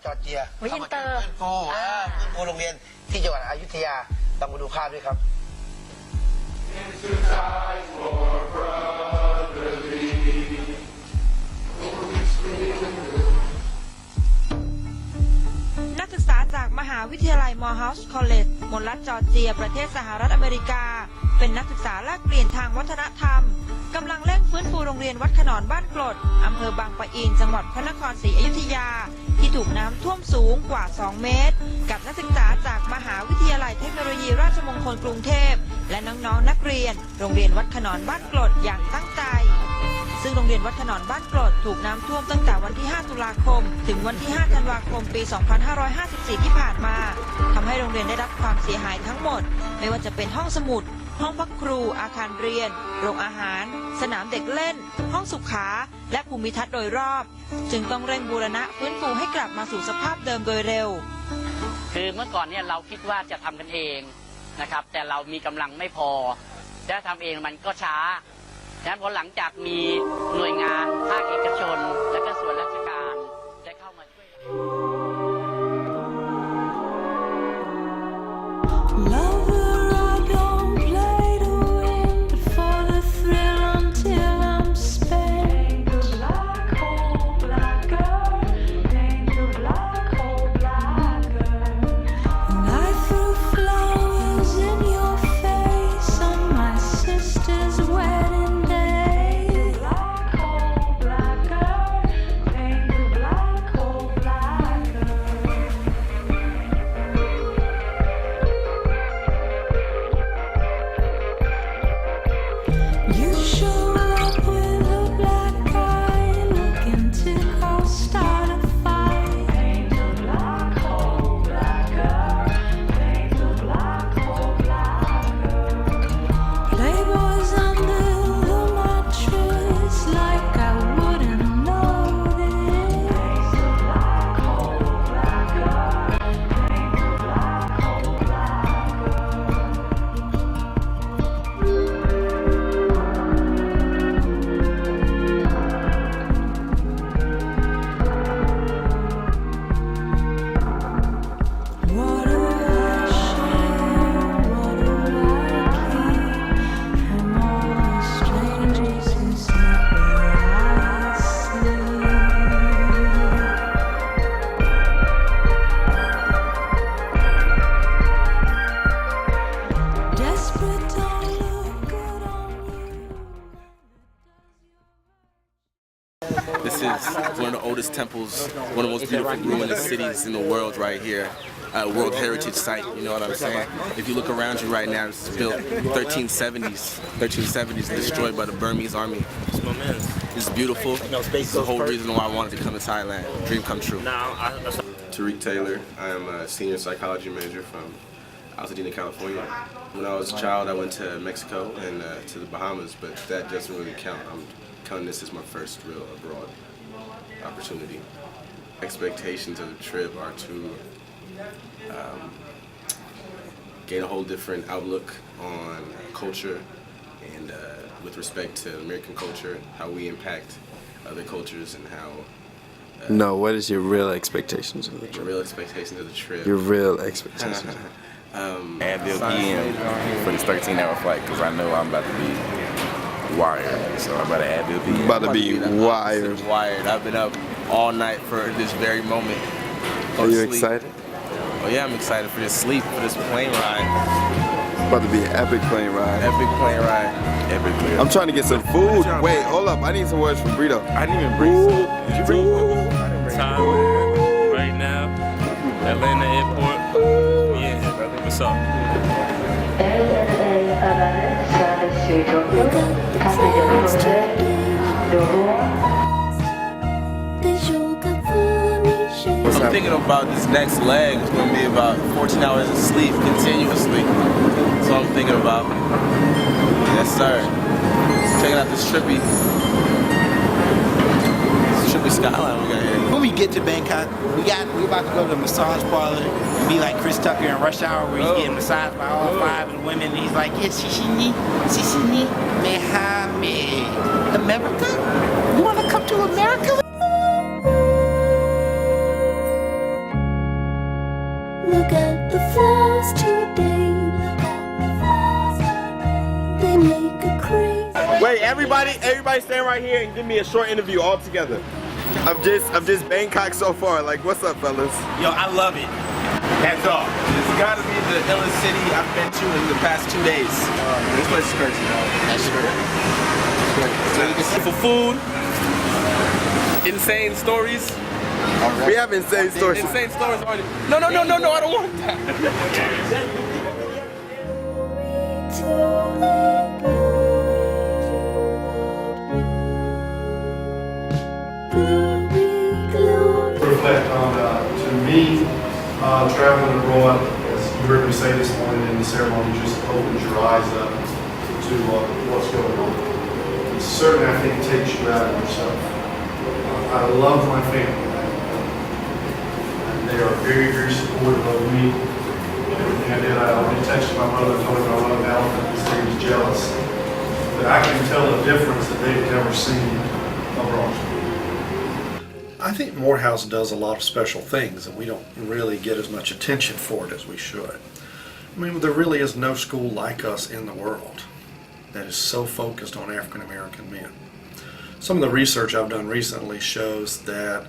จอร์เจียอินเตอร์ฟื้นฟูโรงเรียนที่จังหวัดอยุธยาต้องมาดูภาพด้วยครับนักศึกษาจากมหาวิทยาลัยมอร์เฮาส์คอลเลจมลรัฐจอร์เจียประเทศสหรัฐอเมริกาเป็นนักศึกษาแลกเปลี่ยนทางวัฒนธรรมกำลังเร่งฟื้นฟูโรงเรียนวัดขนอนบ้านกรดอำเภอบางปะอินจังหวัดพระนครศรีอยุธยาที่ถูกน้ำท่วมสูงกว่า2เมตรกับนักศึกษาจากมหาวิทยาลัยเทคโนโลยีราชมงคลกรุงเทพและน้องๆนักเรียนโรงเรียนวัดขนอนบ้านกรดอย่างตั้งใจซึ่งโรงเรียนวัดขนอนบ้านกรดถูกน้ำท่วมตั้งแต่วันที่5ตุลาคมถึงวันที่5ธันวาคมปี2554ที่ผ่านมาทำให้โรงเรียนได้รับความเสียหายทั้งหมดไม่ว่าจะเป็นห้องสมุดห้องพักครูอาคารเรียนโรงอาหารสนามเด็กเล่นห้องสุขาและภูมิทัศน์โดยรอบจึงต้องเร่งบูรณะฟื้นฟูให้กลับมาสู่สภาพเดิมโดยเร็วคือเมื่อก่อนเนี่ยเราคิดว่าจะทำกันเองนะครับแต่เรามีกำลังไม่พอและทำเองมันก็ช้าดังนั้นพอหลังจากมีหน่วยงานภาคเอกชนและก็ส่วนราชการได้เข้ามาช่วยThis is one of the oldest temples, one of the most beautiful ruinous cities in the world right here. World Heritage Site, you know what I'm saying? If you look around you right now, it's built 1370s, destroyed by the Burmese army. It's beautiful. It's the whole reason why I wanted to come to Thailand. Dream come true. Tariq Taylor. I am a senior psychology major from Altadena, California. When I was a child, I went to Mexico and to the Bahamas, but that doesn't really count. I'm counting this as my first real abroad opportunity. Expectations of the trip are to gain a whole different outlook on culture and with respect to American culture, how we impact other cultures and how... No, what is your real expectations of the trip? Your real expectations of the trip. Your real expectations. Advil PM for this 13-hour flight because I know I'm about to be wired. So I'm about to Advil PM. About to be wired. I've been up all night for this very moment. Are you excited? Oh yeah, I'm excited for this sleep, for this plane ride. About to be an epic plane ride. Epic plane ride. Epic plane. I'm trying to get some food. Wait, hold up. I need some words from Brito. I didn't even bring food. Did you bring food? Thailand, right now, Atlanta airport. Yeah, what's up? I'm thinking about this next leg. It's going to be about 14 hours of sleep continuously. That's what I'm thinking about. Yes, sir. Checking out this trippy skyline we got here. When we get to Bangkok, we're about to go to the massage parlor and be like Chris Tucker in Rush Hour where he's getting massaged by all 5 of the women and he's like, yes, Shishini, Mehame, America? You want to come to America? Hey, everybody stand right here and give me a short interview all together. I'm just Bangkok so far. Like, what's up, fellas? Yo, I love it. That's all. It's gotta be the illest city I've been to in the past 2 days. This place is crazy. That's great. For food, insane stories. We have insane stories. Insane stories already. No, I don't want that. Reflect on, to me, traveling abroad, as you heard me say this morning in the ceremony, just opens your eyes up to what's going on. And certainly, I think it takes you out of yourself. I love my family. They are very, very supportive of me. Everything I did, I already texted my brother, told him I love an elephant, because he was jealous. But I can tell the difference that they've never seen abroad. I think Morehouse does a lot of special things, and we don't really get as much attention for it as we should. I mean, there really is no school like us in the world that is so focused on African American men. Some of the research I've done recently shows that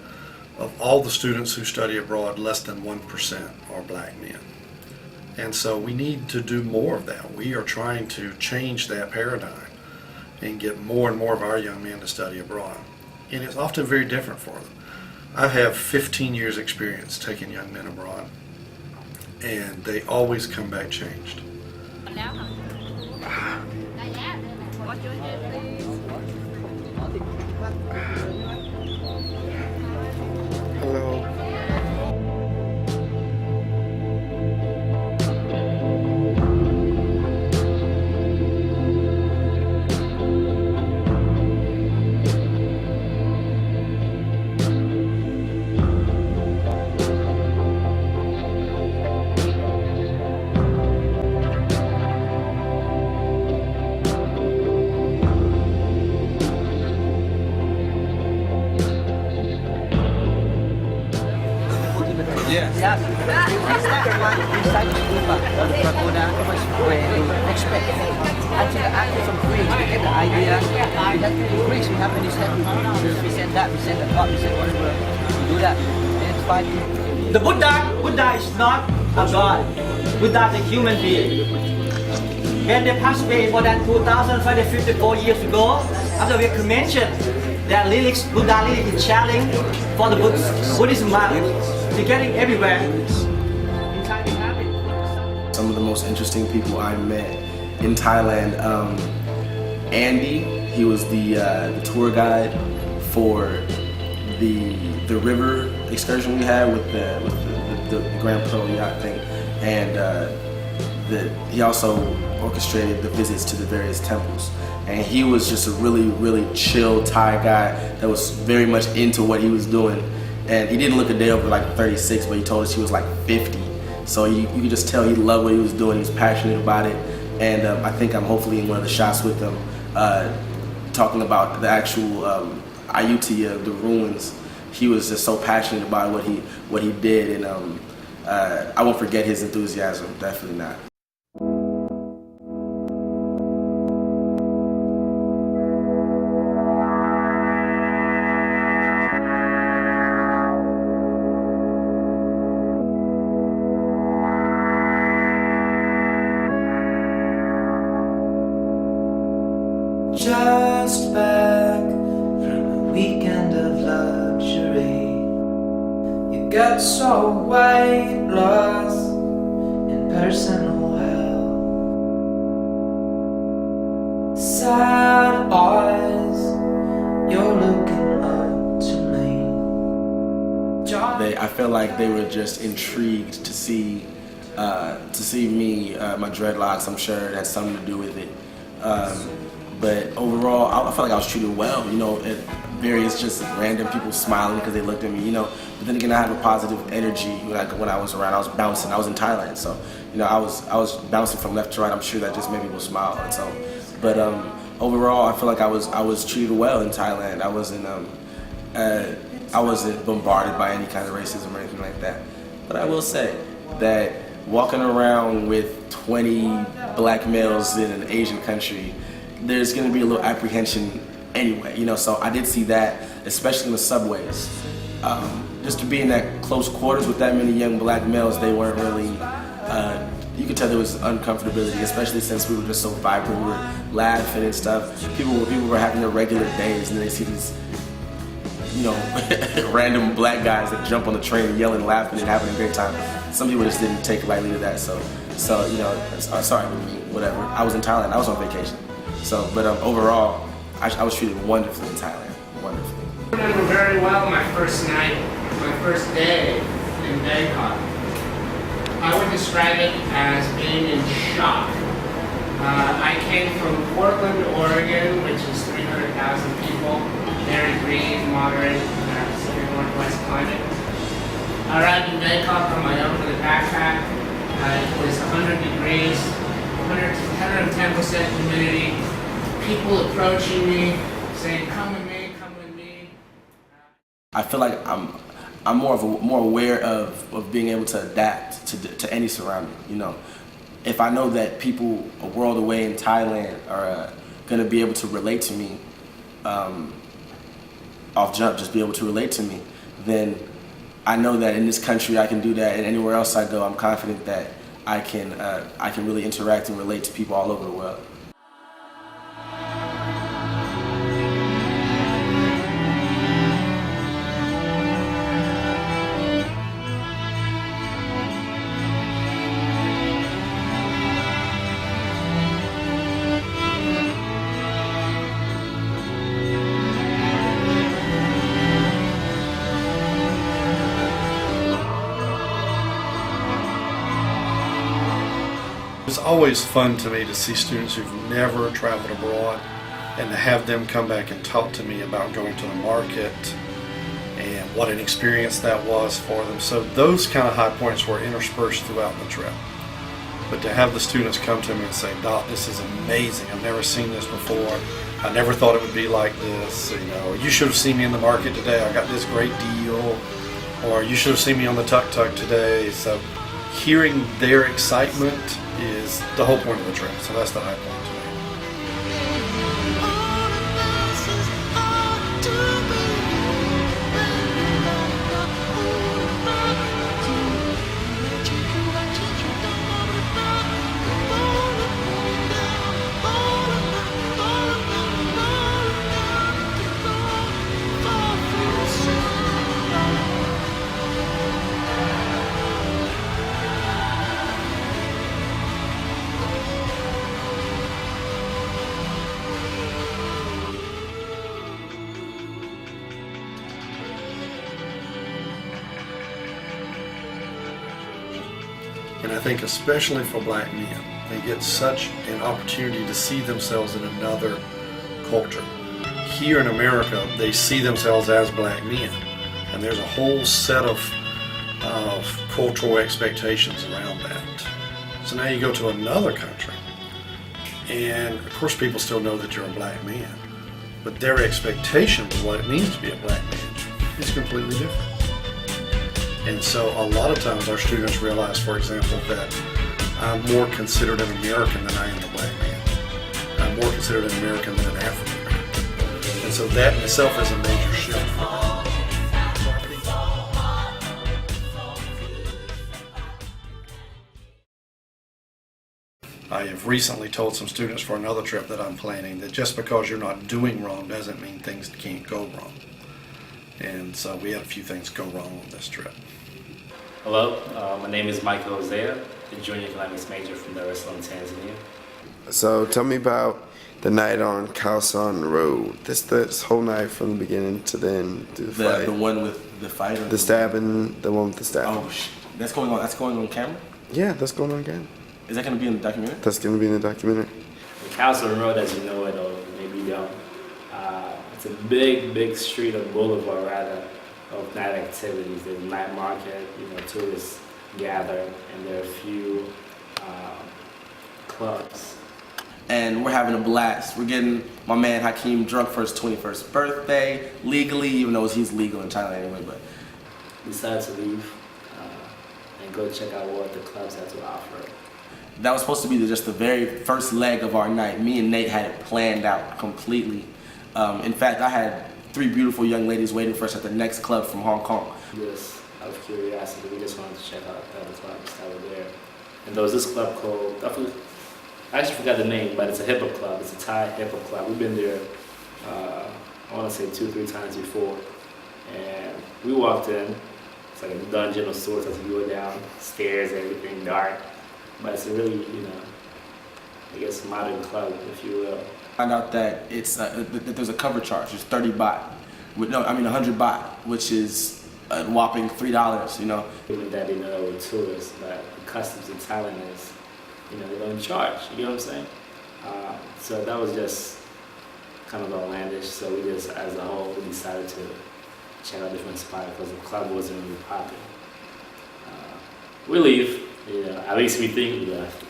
of all the students who study abroad, less than 1% are black men. And so we need to do more of that. We are trying to change that paradigm and get more and more of our young men to study abroad. And it's often very different for them. I have 15 years experience taking young men abroad, and they always come back changed. Hello. Yeah. Next time, inside the pagoda, was where they expect. Until the actors of Greece, we get the idea. We have to Greece, we have many steps. We send that, we send that, we send whatever. We do that. And it's fine. The Buddha is not a god. Buddha is a human being. When they passed away more than 2,554 years ago, after we mentioned that lyrics, Buddha lyrics is channeling for the Buddhism movement. They're getting everywhere. Some of the most interesting people I met in Thailand, Andy, he was the tour guide for the river excursion we had with the Grand Pearl yacht thing, and he also orchestrated the visits to the various temples. And he was just a really, really chill Thai guy that was very much into what he was doing. And he didn't look a day over like 36, but he told us he was like 50. So you could just tell he loved what he was doing. He was passionate about it. And I think I'm hopefully in one of the shots with him talking about the actual Ayutthaya, the ruins. He was just so passionate about what he did, and I won't forget his enthusiasm. Definitely not. Just back from a weekend of luxury, you got so weight loss in personal health. Sad eyes, you're looking up to me. I felt like they were just intrigued to see me, my dreadlocks. I'm sure it had something to do with it. But overall, I felt like I was treated well, you know, at various just random people smiling because they looked at me, you know. But then again, I have a positive energy when I was around. I was bouncing. I was in Thailand, so, you know, I was bouncing from left to right. I'm sure that just made people smile and so. But overall, I feel like I was treated well in Thailand. I wasn't bombarded by any kind of racism or anything like that. But I will say that walking around with 20 black males in an Asian country there's going to be a little apprehension anyway, you know. So I did see that, especially in the subways. Just to be in that close quarters with that many young black males, they weren't really, you could tell there was uncomfortability, especially since we were just so vibrant, we were laughing and stuff. People were having their regular days, and then they see these, you know, random black guys that jump on the train yelling, laughing, and having a great time. Some people just didn't take lightly to that, so you know, sorry with me, whatever. I was in Thailand, I was on vacation. So, but overall, I was treated wonderfully in Thailand, wonderfully. I remember very well my first night, my first day in Bangkok. I would describe it as being in shock. I came from Portland, Oregon, which is 300,000 people, very green, moderate, Pacific Northwest climate. I arrived in Bangkok on my own with a backpack. It was 100 degrees, 110% humidity. People approaching me, saying, "Come with me, come with me." I feel like I'm more aware of being able to adapt to any surrounding. You know, if I know that people a world away in Thailand are going to be able to relate to me, off jump, just be able to relate to me, then I know that in this country I can do that, and anywhere else I go, I'm confident that I can really interact and relate to people all over the world. It's always fun to me to see students who've never traveled abroad and to have them come back and talk to me about going to the market and what an experience that was for them. So those kind of high points were interspersed throughout the trip. But to have the students come to me and say, "Doc, this is amazing. I've never seen this before. I never thought it would be like this. You know, you should have seen me in the market today. I got this great deal." Or, "You should have seen me on the tuk-tuk today." So hearing their excitement is the whole point of the trip. So that's the high point to me. And I think especially for black men, they get such an opportunity to see themselves in another culture. Here in America, they see themselves as black men, and there's a whole set of cultural expectations around that. So now you go to another country, and of course people still know that you're a black man, but their expectation of what it means to be a black man is completely different. And so a lot of times our students realize, for example, that I'm more considered an American than I am a black man. I'm more considered an American than an African American. And so that in itself is a major shift for them. I have recently told some students for another trip that I'm planning that just because you're not doing wrong doesn't mean things can't go wrong. And so we had a few things go wrong on this trip. Hello, my name is Michael Hosea, a junior economics major from Dar es Salaam, Tanzania. So tell me about the night on Khao San Road. This whole night from the beginning to the end. To the fight. The one with the fight? The stabbing, the one with the stabbing. Oh, that's going on camera? Yeah, that's going on camera. Is that going to be in the documentary? That's going to be in the documentary. The Khao San Road, as you know it, or maybe you don't, it's a big street or boulevard rather of night activities. There's a night market, tourists gather, and there are a few clubs. And we're having a blast. We're getting my man Hakeem drunk for his 21st birthday, legally, even though he's legal in Thailand anyway, but we decided to leave and go check out what the clubs had to offer. that was supposed to be just the very first leg of our night. Me and Nate had it planned out completely. In fact, I had 3 beautiful young ladies waiting for us at the next club from Hong Kong. Just out of curiosity, we just wanted to check out the other clubs that were there. And there was this club called, I actually forgot the name, but it's a hip hop club. It's a Thai hip hop club. We've been there, I want to say 2-3 times before. And we walked in. It's like a dungeon of sorts as you go down, stairs, everything dark. But it's a really, I guess modern club, if you will. Found out that it's that there's a cover charge. It's 30 baht. 100 baht, which is a whopping $3. Even that they know that we're tourists, but the customs in Thailand is, they don't charge. You know what I'm saying? So that was just kind of outlandish. So we just, as a whole, we decided to check out different spots because the club wasn't really popping. We leave. At least we think we left.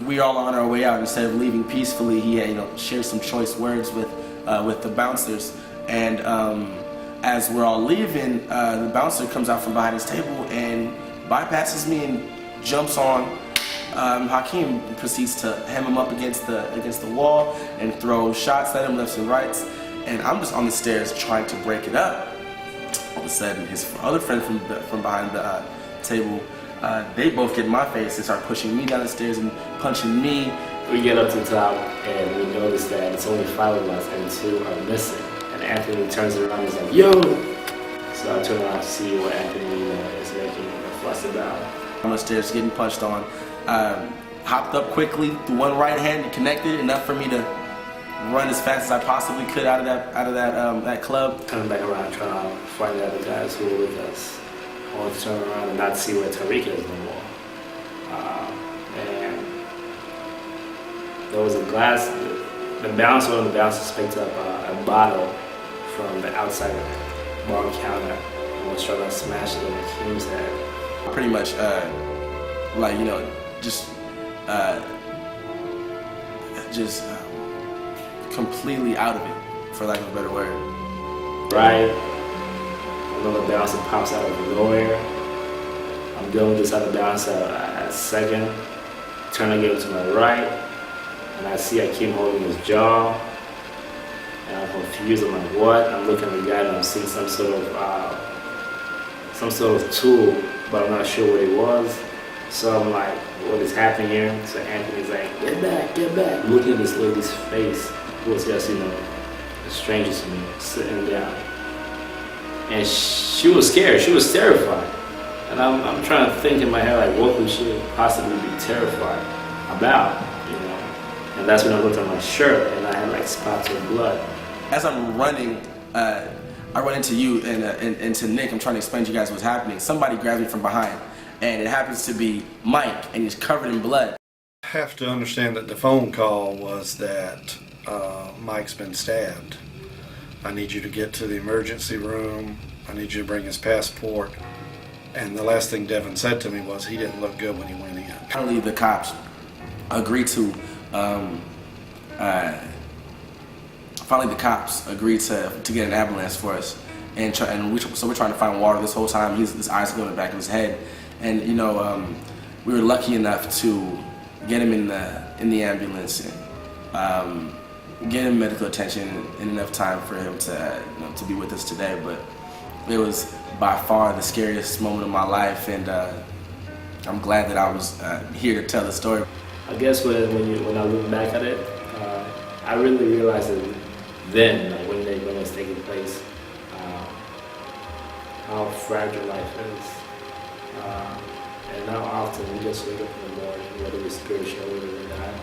We all on our way out. Instead of leaving peacefully, he had, shared some choice words with the bouncers. And as we're all leaving, the bouncer comes out from behind his table and bypasses me and jumps on Hakeem. Proceeds to hem him up against the wall and throw shots at him left and right. And I'm just on the stairs trying to break it up. All of a sudden, his other friend from behind the table, they both get in my face and start pushing me down the stairs and punching me. We get up to the top and we notice that it's only 5 of us and 2 are missing. And Anthony turns around and is like, yo! So I turn around to see what Anthony is making a fuss about. I'm on the stairs getting punched on. Hopped up quickly, threw one right hand and connected enough for me to run as fast as I possibly could out of that club. Coming back around trying to find the other guys who were with us. I wanted to turn around and not see where Tariq is no more. And there was a glass, one of the bouncers picked up a bottle from the outside bar counter and was trying to smash it in Hakeem's head. Pretty much, just completely out of it, for lack of a better word. Right, another bouncer pops out of nowhere. I'm dealing with this other bouncer at second, turning to get to my right, and I see Hakeem holding his jaw, and I'm confused. I'm like, what? I'm looking at the guy and I'm seeing some sort of tool, but I'm not sure what it was. So I'm like, what is happening here? So Anthony's like, get back. Looking at this lady's face, who was just, a stranger to me, sitting down. And she was scared, she was terrified. And I'm trying to think in my head, like, what could she possibly be terrified about, And that's when I looked at my shirt and I had like spots of blood. As I'm running, I run into you and to Nick. I'm trying to explain to you guys what's happening. Somebody grabs me from behind, and it happens to be Mike, and he's covered in blood. I have to understand that the phone call was that Mike's been stabbed. I need you to get to the emergency room. I need you to bring his passport. And the last thing Devin said to me was he didn't look good when he went in. Finally, the cops agreed to get an ambulance for us, so we're trying to find water this whole time. His eyes go in the back of his head, and we were lucky enough to get him in the ambulance and get him medical attention in enough time for him to be with us today. But it was by far the scariest moment of my life, and I'm glad that I was here to tell the story. I guess when I look back at it, I really realized that then, when it's taking place, how fragile life is, and how often we just wake up in the morning, whether we're spiritual, whether we're not.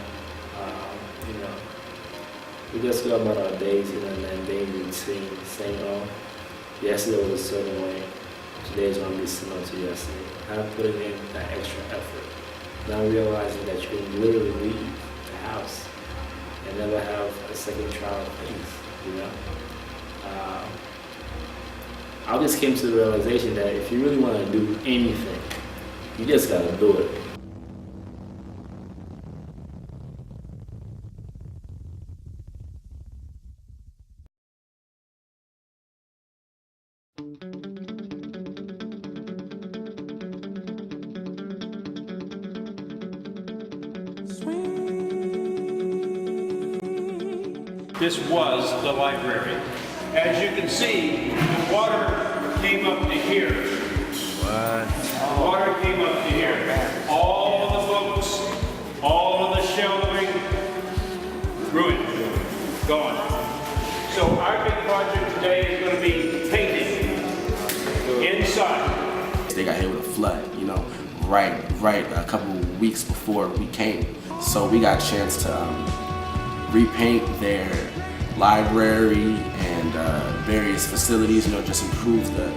We just go about our days, and then daily routine, saying, "Oh, yesterday was a certain way. Today is going to be similar to yesterday." Kind of putting in that extra effort. Now realizing that you can literally leave the house and never have a second trial of things, I just came to the realization that if you really want to do anything, you just got to do it. This was the library. As you can see, the water came up to here. The water came up to here. All of the books, all of the shelving, ruined, gone. So our big project today is going to be painting inside. They got hit with a flood, you know, right a couple weeks before we came. So we got a chance to repaint their library and various facilities, you know, just improve the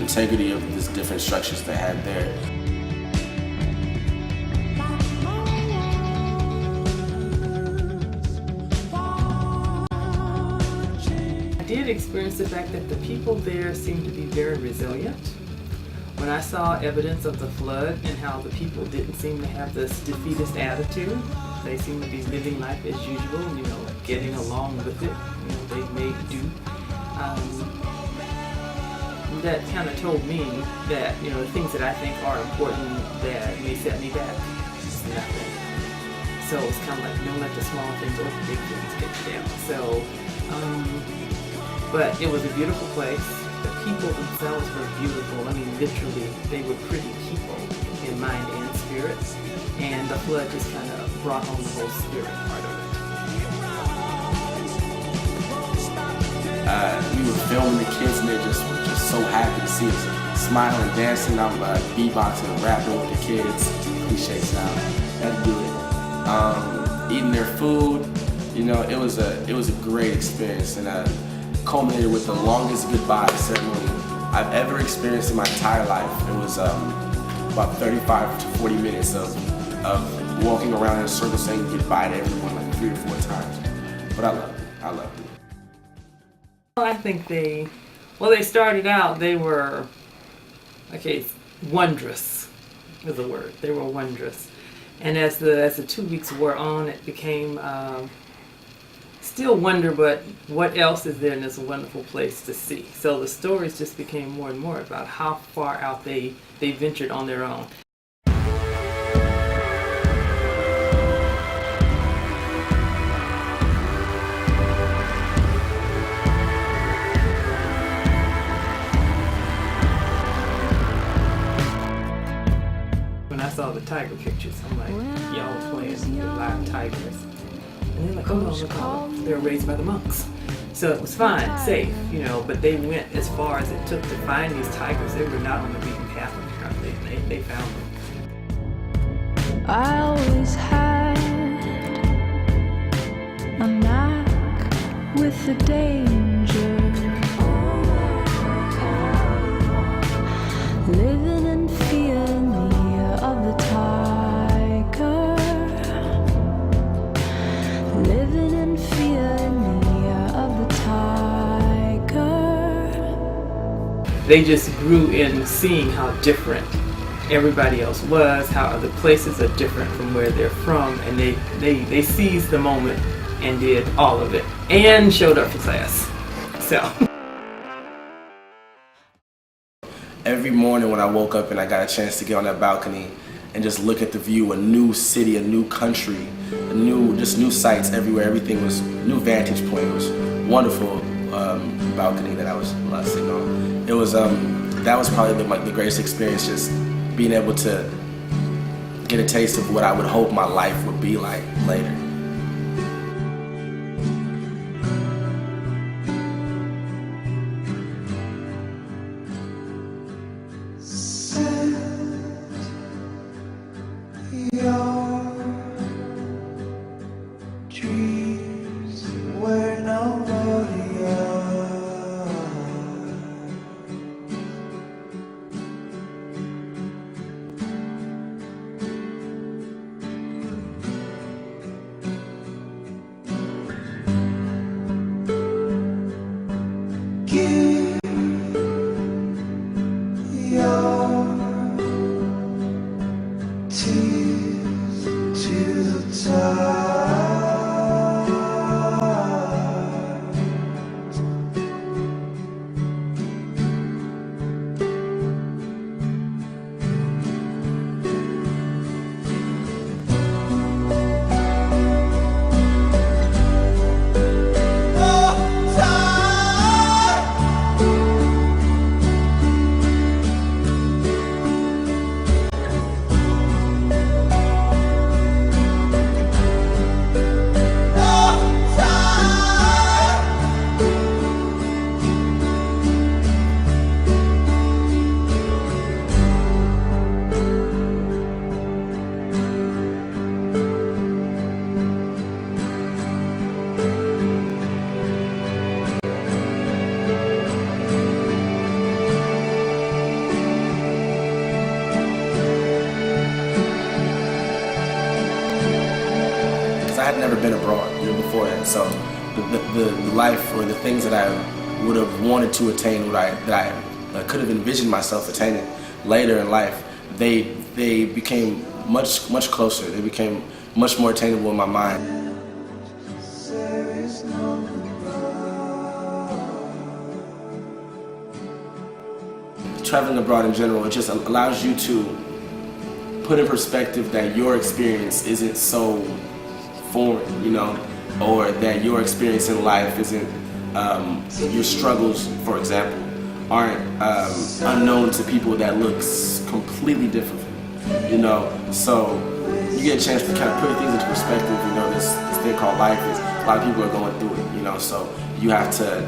integrity of these different structures they had there. I did experience the fact that the people there seemed to be very resilient. When I saw evidence of the flood and how the people didn't seem to have this defeatist attitude, they seemed to be living life as usual, you know, getting along with it. You know, they made do. That kind of told me that, you know, the things that I think are important that may set me back, it's nothing. So it's kind of like, don't let the small things or the big things get you down. So, but it was a beautiful place. The people themselves were beautiful. I mean, literally, they were pretty people in mind and spirit. And the flood just kind of brought home the whole spirit part of it. We were filming the kids and they were just so happy to see us smiling, dancing. I'm beatboxing, rapping with the kids, cliche style. Had to do it. Eating their food, you know, it was a great experience, and culminated with the longest goodbye ceremony I've ever experienced in my entire life. It was about 35 to 40 minutes of walking around in a circle saying goodbye to everyone like 3 or 4 times. But I loved it. I loved it. Well, I think they started out, they were, wondrous is the word. They were wondrous. And as the 2 weeks wore on, it became still wonder, but what else is there in this wonderful place to see? So the stories just became more and more about how far out they ventured on their own. When I saw the tiger pictures, I'm like, y'all playing with live tigers. And they're like, oh no, look how they're raised by the monks. So it was fine, safe, you know, but they went as far as it took to find these tigers. They were not on the beaten path apparently. They found them. I always had a knack with the danger, living in fear of the tiger, living in fear of the tiger. They just grew in seeing how different everybody else was, how other places are different from where they're from, and they seized the moment and did all of it and showed up for class. So every morning when I woke up and I got a chance to get on that balcony and just look at the view, a new city, a new country, just new sights everywhere. Everything was new vantage point. It was wonderful balcony that I was sitting on. It was that was probably the greatest experience, just being able to get a taste of what I would hope my life would be like later. had never been abroad before that. So the life or the things that I would have wanted to attain, that I could have envisioned myself attaining later in life, they became much closer. They became much more attainable in my mind. Traveling abroad in general, it just allows you to put in perspective that your experience isn't so foreign, you know, or that your experience in life isn't, your struggles, for example, aren't unknown to people that looks completely different from you, you know. So you get a chance to kind of put things into perspective. You know, this thing called life is, a lot of people are going through it, you know, so you have to,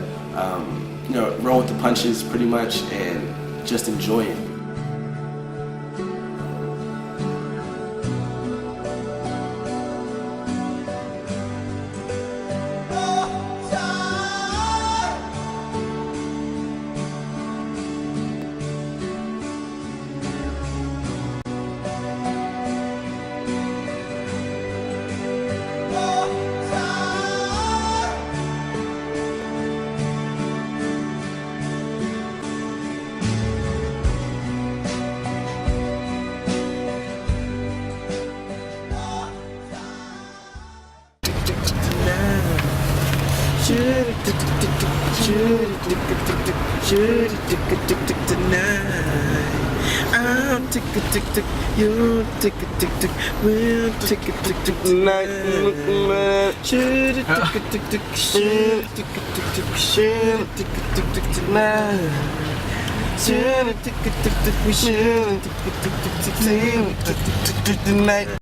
you know, roll with the punches pretty much and just enjoy it. I'll tick a tick tick, you tick a tick tick, we'll tick a tick tick tonight. Should it tick a tick tick, should it tick a tick tick, should it tick a tick tick tonight. Should it tick a tick tick, we should tick a tick tick tick tonight.